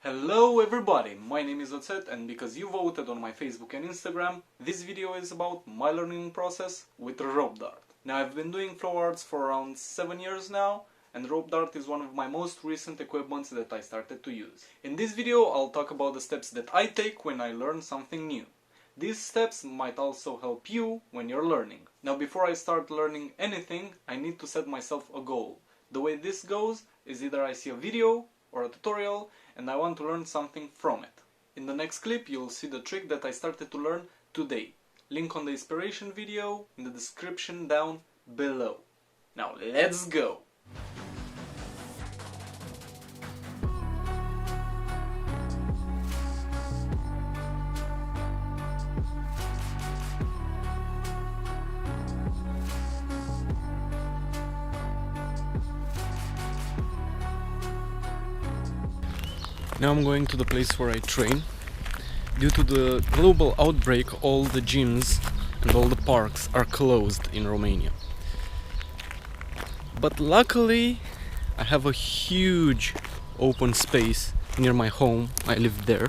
Hello everybody, my name is Oțet, and because you voted on my Facebook and Instagram, this video is about my learning process with rope dart. Now I've been doing flow arts for around 7 years now, and rope dart is one of my most recent equipments that I started to use. In this video I'll talk about the steps that I take when I learn something new. These steps might also help you when you're learning. Now before I start learning anything, I need to set myself a goal. The way this goes is either I see a video or a tutorial and I want to learn something from it. In the next clip you'll see the trick that I started to learn today. Link on the inspiration video in the description down below. Now let's go! Now I'm going to the place where I train. Due to the global outbreak, all the gyms and all the parks are closed in Romania. But luckily, I have a huge open space near my home. I live there.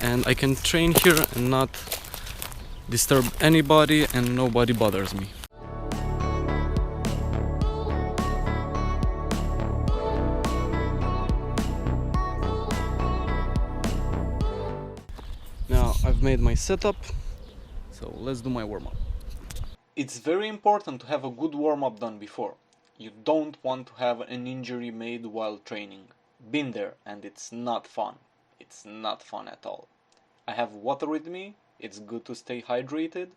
And I can train here and not disturb anybody, and nobody bothers me. Now I've made my setup, so let's do my warm-up. It's very important to have a good warm-up done before. You don't want to have an injury made while training. Been there, and it's not fun. It's not fun at all. I have water with me, it's good to stay hydrated.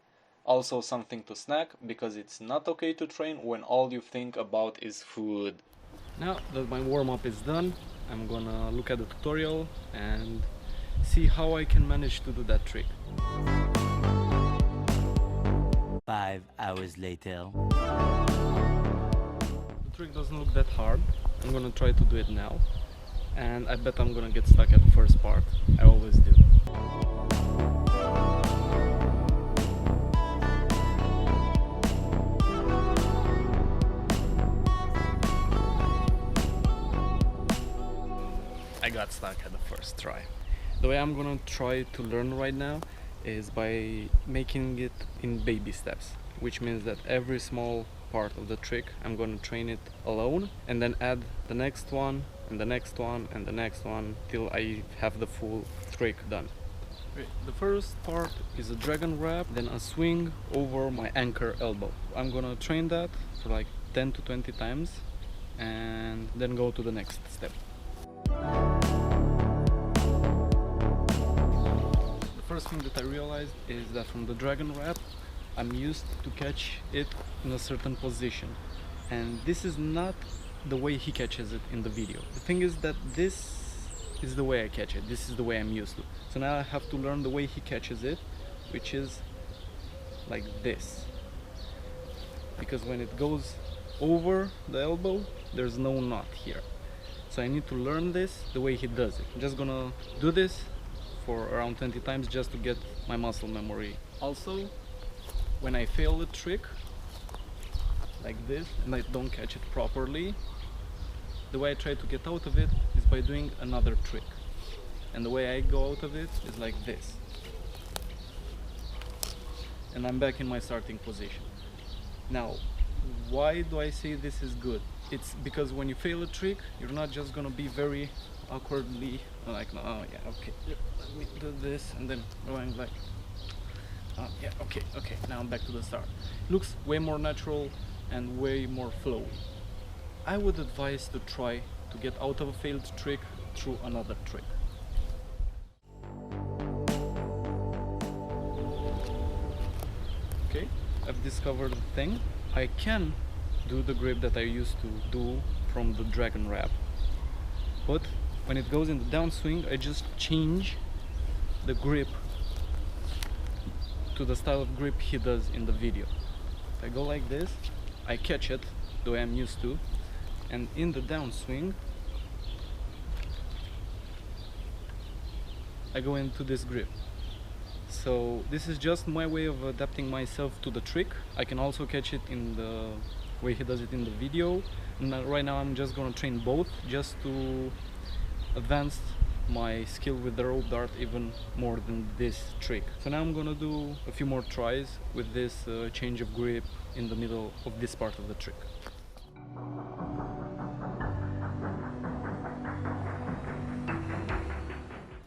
Also something to snack, because it's not okay to train when all you think about is food. Now that my warm-up is done, I'm gonna look at the tutorial and see how I can manage to do that trick. 5 hours later. The trick doesn't look that hard. I'm gonna try to do it now, and I bet I'm gonna get stuck at the first part. I always do. I got stuck at the first try. The way I'm gonna try to learn right now is by making it in baby steps, which means that every small part of the trick I'm gonna train it alone and then add the next one and the next one and the next one till I have the full trick done. The first part is a dragon wrap, then a swing over my anchor elbow. I'm gonna train that for like 10 to 20 times and then go to the next step. First thing that I realized is that from the dragon wrap I'm used to catch it in a certain position, and this is not the way he catches it in the video. The thing is that this is the way I catch it, this is the way I'm used to. So now I have to learn the way he catches it, which is like this, because when it goes over the elbow there's no knot here. So I need to learn this the way he does it. I'm just gonna do this for around 20 times just to get my muscle memory. Also, when I fail the trick like this and I don't catch it properly, the way I try to get out of it is by doing another trick, and the way I go out of it is like this, and I'm back in my starting position. Now, why do I say this is good? It's because when you fail a trick, you're not just gonna be very awkwardly like, oh yeah, okay, let me do this, and then going like, oh yeah, okay, now I'm back to the start. Looks way more natural and way more flowy. I would advise to try to get out of a failed trick through another trick. Okay, I've discovered the thing. I can do the grip that I used to do from the dragon wrap, but when it goes in the downswing, I just change the grip to the style of grip he does in the video. If I go like this, I catch it the way I'm used to, and in the downswing I go into this grip. So this is just my way of adapting myself to the trick. I can also catch it in the way he does it in the video, and right now I'm just gonna train both just to advance my skill with the rope dart even more than this trick. So now I'm gonna do a few more tries with this change of grip in the middle of this part of the trick.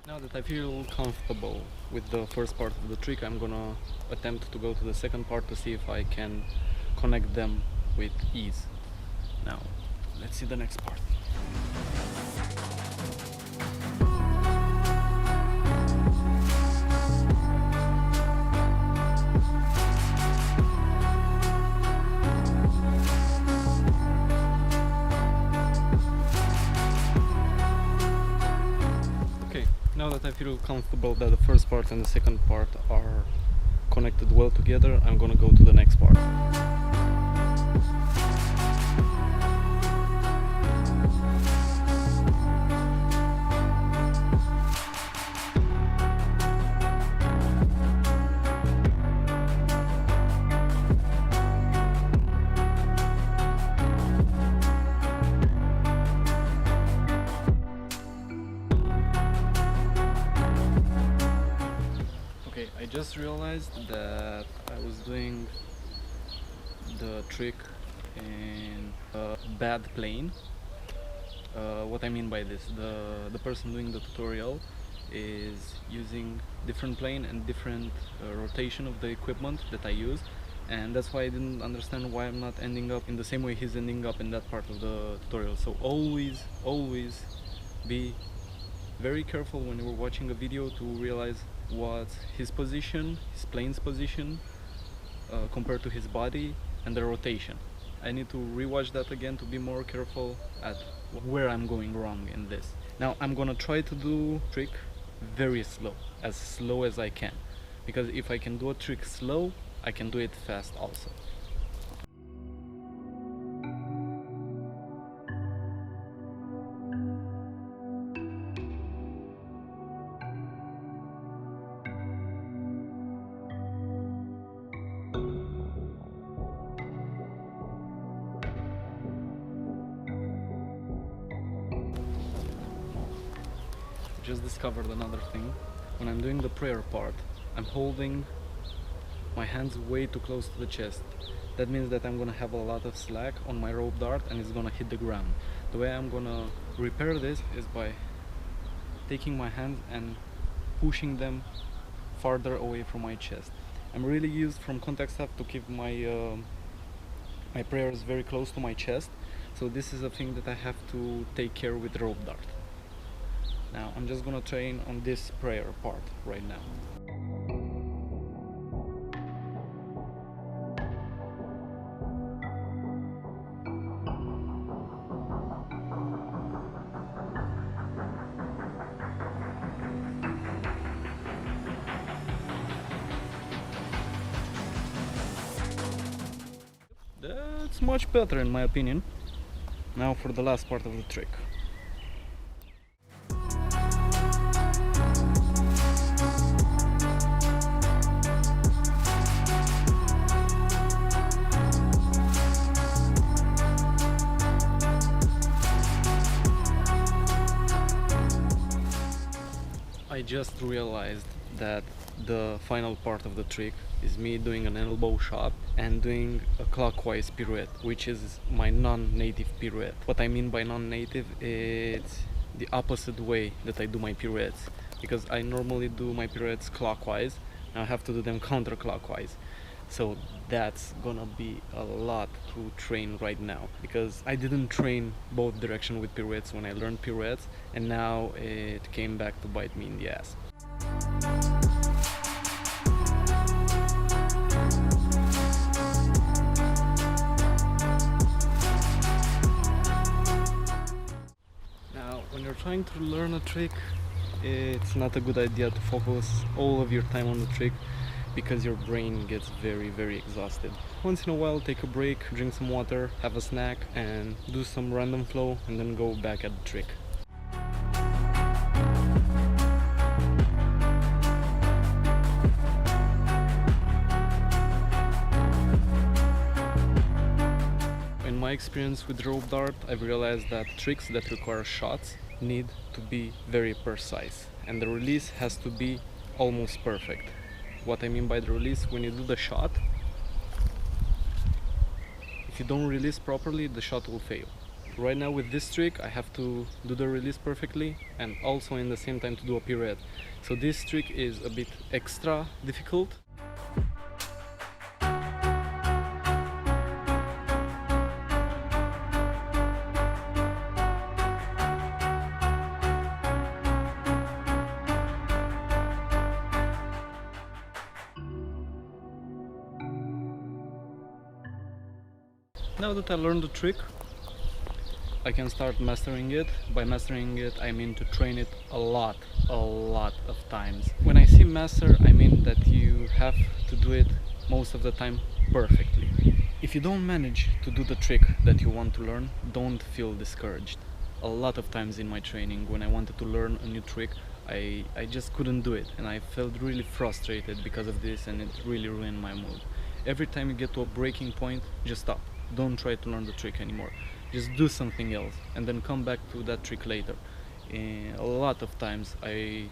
Now that I feel comfortable with the first part of the trick, I'm gonna attempt to go to the second part to see if I can connect them with ease. Now, let's see the next part. Now that I feel comfortable that the first part and the second part are connected well together, I'm gonna go to the next part. I just realized that I was doing the trick in a bad plane. What I mean by this, the person doing the tutorial is using different plane and different rotation of the equipment that I use, and that's why I didn't understand why I'm not ending up in the same way he's ending up in that part of the tutorial. So always be very careful when you're watching a video to realize what's his position, his plane's position compared to his body and the rotation. I need to rewatch that again to be more careful at where I'm going wrong in this. Now I'm gonna try to do trick very slow as I can, because if I can do a trick slow, I can do it fast also. Just discovered another thing. When I'm doing the prayer part, I'm holding my hands way too close to the chest. That means that I'm gonna have a lot of slack on my rope dart and it's gonna hit the ground. The way I'm gonna repair this is by taking my hands and pushing them farther away from my chest. I'm really used from contact staff to keep my my prayers very close to my chest, so this is a thing that I have to take care with rope dart. Now I'm just gonna train on this prayer part right now. That's much better in my opinion. Now for the last part of the trick. I just realized that the final part of the trick is me doing an elbow shot and doing a clockwise pirouette, which is my non-native pirouette. What I mean by non-native, it's the opposite way that I do my pirouettes, because I normally do my pirouettes clockwise, now I have to do them counterclockwise. So that's gonna be a lot to train right now, because I didn't train both directions with pirouettes when I learned pirouettes, and now it came back to bite me in the ass. Now, when you're trying to learn a trick, it's not a good idea to focus all of your time on the trick, because your brain gets very exhausted. Once in a while, take a break, drink some water, have a snack, and do some random flow, and then go back at the trick. In my experience with rope dart, I've realized that tricks that require shots need to be very precise, and the release has to be almost perfect. What I mean by the release, when you do the shot, if you don't release properly, the shot will fail. Right now with this trick I have to do the release perfectly and also in the same time to do a pirouette. So this trick is a bit extra difficult. Now that I learned the trick, I can start mastering it. By mastering it, I mean to train it a lot of times. When I say master, I mean that you have to do it most of the time perfectly. If you don't manage to do the trick that you want to learn, don't feel discouraged. A lot of times in my training, when I wanted to learn a new trick, I just couldn't do it, and I felt really frustrated because of this, and it really ruined my mood. Every time you get to a breaking point, just stop. Don't try to learn the trick anymore. Just do something else and then come back to that trick later. A lot of times I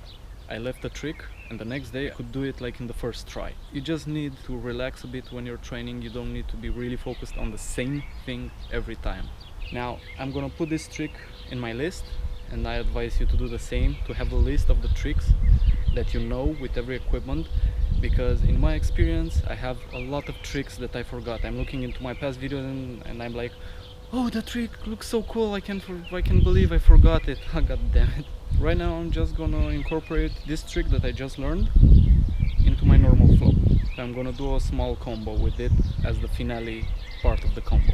left the trick and the next day I could do it like in the first try. You just need to relax a bit when you're training. You don't need to be really focused on the same thing every time. Now I'm gonna put this trick in my list, and I advise you to do the same, to have a list of the tricks that you know with every equipment, because in my experience I have a lot of tricks that I forgot. I'm looking into my past videos and I'm like, oh, the trick looks so cool, I can't believe I forgot it. God damn it. Right now I'm just gonna incorporate this trick that I just learned into my normal flow. So I'm gonna do a small combo with it as the finale part of the combo.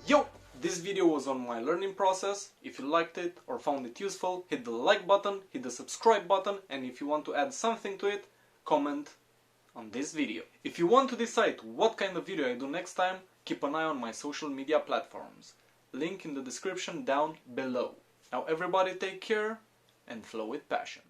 Yo! This video was on my learning process. If you liked it or found it useful, hit the like button, hit the subscribe button, and if you want to add something to it, comment on this video. If you want to decide what kind of video I do next time, keep an eye on my social media platforms. Link in the description down below. Now everybody take care and flow with passion.